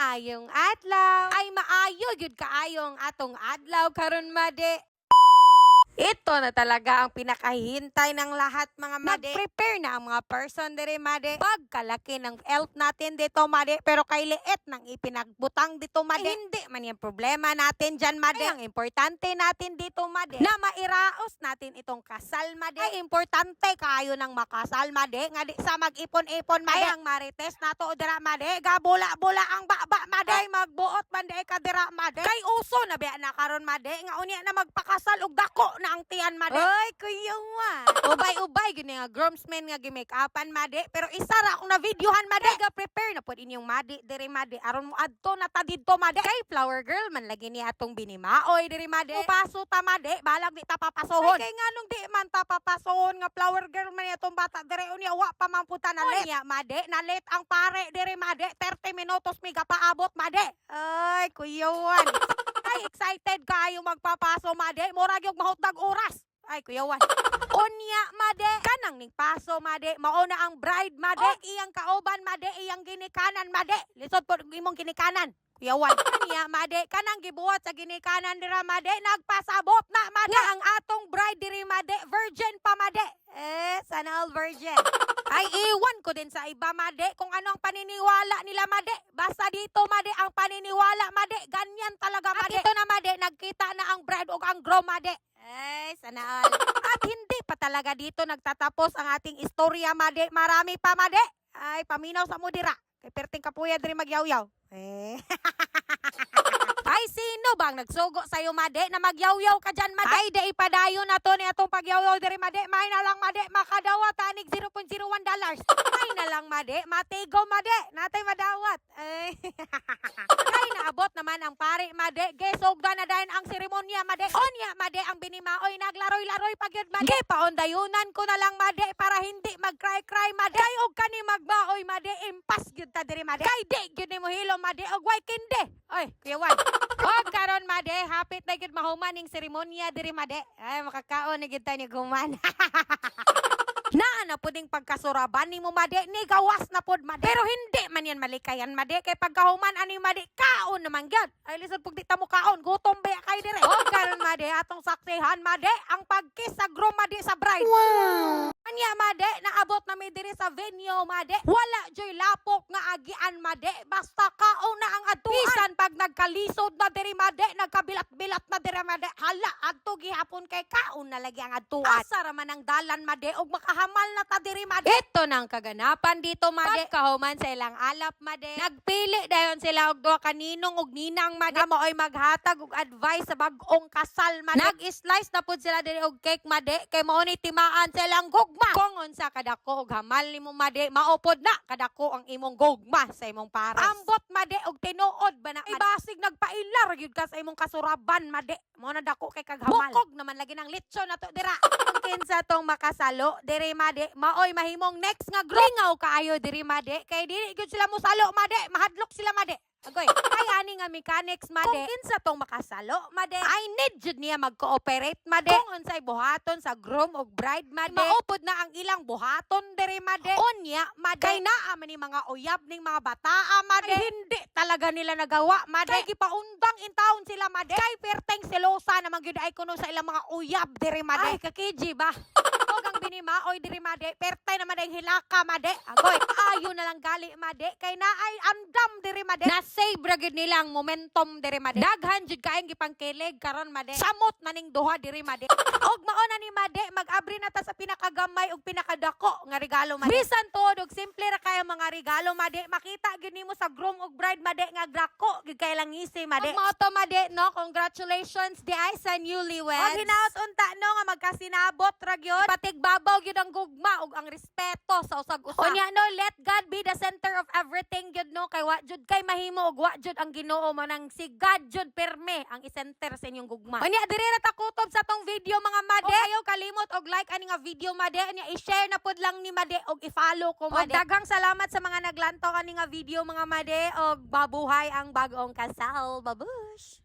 Maayong adlaw. Ay maayo gyud kaayo ang atong adlaw karon made. Ito na talaga ang pinakahihintay ng lahat mga made. Nag-prepare na ang mga person dire made. Pagkalaki ng health natin dito made, pero kay liit nang ipinagbutang dito made. Ay, hindi man yung problema natin dyan made. Ay, ang importante natin dito made, na mairaos natin itong kasal made. Ay, importante kayo ng makasal made. Nga di sa mag-ipon-ipon made. Ay, ang marites nato dira made. Gabula-bula ang baba made. Ay, magbuot made ka dira made. Kay uso na biya na karon made. Nga unya na magpakasal og dako na ang tiyan made. Ay, kuyawa. Ubay-ubay gini nga groomsmen nga gi-make-upan made, pero isa ra akong na videohan made. Ga prepare na pod inyong made diri made aron mo adto na ta didto made. Kay flower girl man lagi ni atong binimaoy diri made. Upaso ta made, balag di ta papasohon. Ay, kay nganong di man ta papasohon nga flower girl man atong bata diri unya wa pa man puta na late. Unya made, na late ang pare diri made, 30 minutos mi paabot made. Ay, kuyawan. Ay, excited kayo magpapaso made, murag yung mahutdag oras. Ay, kuyawan. Unya made, kanang ning paso made, mauna ang bride made, og iyang kauban made, iyang ginikanan made. Lisod po imong ginikanan. Kuyawan. Unya made, kanang gibuhat sa ginikanan dira made, nagpasabot na made. Nga ang atong bride diri made, virgin pa made. Sana all virgin. Ay, iwan ko din sa iba made kung ano ang paniniwala nila made. Basta dito made ang paniniwala made, ganyan talaga made. At ito na made, nagkita na ang bride o ang groom made. Ay, sana all. At hindi pa talaga dito nagtatapos ang ating istorya made. Marami pa made. Ay, paminaw sa mudira. Kay perting kapuya diri magyaw-yaw. Ay, sino bang nagsugo sa'yo, made, na magyaw-yaw ka dyan, made? Ay, di ipadayo na to ni atong pagyaw-yaw diri, made. May na lang, made, makadawa tanig $0.01. May na lang, made, matigo, made. Natay madawat. Ay, ay, naabot naman ang pare, made. Gesogda na dahil ang seremonya, made. Onya, made, ang binimaoy, naglaroy-laroy pagyud, made. Paondayunan ko na lang, made, para hindi mag-cry-cry, made. Kay og kani magbaoy, made, impas gyud ta diri, made. Kay di gyud ni mo hilo, made, og way kinde. Oy, kuyawan. Og karon made, hapit na gyud mahuman ning seremonya diri made. Ay, makakaon na gyud ta ni guman. Na puding pagkasuraban ni mo made, ni gawas na pod made. Pero hindi man yan malikayan made, kay pagkahuman ani made, kaon naman gyud. Ay lisod pug di ta mo kaon, gutom ba kay dire. Og karon made, atong saksihan made ang pagkiss sa groom made sa bride. Wow. Anya made, naabot na mi diri sa venue made. Wala joy lapok nga agian made, basta kaon na ang atuan. Bisan pag nagkalisod na diri made, nagkabilat-bilat na diri made. Hala, adto gihapon kay kaon na lagi ang atuan. Asa ra man ang dalan made og makahamal na ta diri made. Ito nang kaganapan dito made. Pagkahuman sa ilang alap made, nagpili dayon sila og duha kaninong og ninang made, nga maoy maghatag og advice sa bag-ong kasal made. Nag-slice na pud sila diri og cake made, kay mao ni timaan sa ilang gugma. Kung unsa kadako og hamal nimo made, maupod na kadako ang imong gugma sa imong pares. Ambot made og tinuod ba na ibasig nagpailar gyud ka sa imong kasuraban made. Mo na dako kay kaghamal. Bukog naman lagi ng lechon nato dira. Kung kinsa tong makasalo diri made, maoy mahimong next nga group. Lingaw kaayo diri made, kay dili gyud sila musalo made, mahadlok sila made. Agoy, ay ani nga mechanics made. Kung kinsa tong makasalo made, I need jud niya mag-cooperate made. Kung unsay buhaton sa groom og bride made, maupod na ang ilang buhaton diri made. Unya made, kay naa man ni mga uyab ning mga bataa made. Ay, hindi talaga nila nagawa made. Kay gipaundang in town sila made. Kay perteng selosa naman gyud ay kuno sa ilang mga uyab diri made. Ay, kakiji ba? Og ang binimaoy diri made, pertay naman ang hilaka made. Agoy, ayo na lang gali made, kay naay andam diri made. Save ra gyud nila ang momentum diri made. Daghan jud kaayong gipangkilig karon made. Samot maning duha diri made. Og mao na ni made, mag-abri na ta sa pinakagamay ug pinakadako nga regalo made. Bisan tuod og simple ra kay mga regalo made, makita gyud nimo sa groom ug bride made nga dako gyud kay langisi made. Mao to made, no, congratulations di ay sa newlyweds. Og hinaot unta no nga magkasinabot ra gyud, patigbabaw gyud ang gugma ug ang respeto sa usag-usa. Unya no, let God be the center of everything gyud no, kay wa jud kay mahimo og wa jud ang Ginoo mo nang si God jud perme ang isenter sa inyong gugma. Unya diri ra ta kutob sa tong video mga made. Ayaw kalimot og like ani nga video made. Unya i-share na pod lang ni made og i-follow ko made. Og daghang salamat sa mga naglantaw ani nga video mga made og babuhay ang bag-ong kasal. Babush.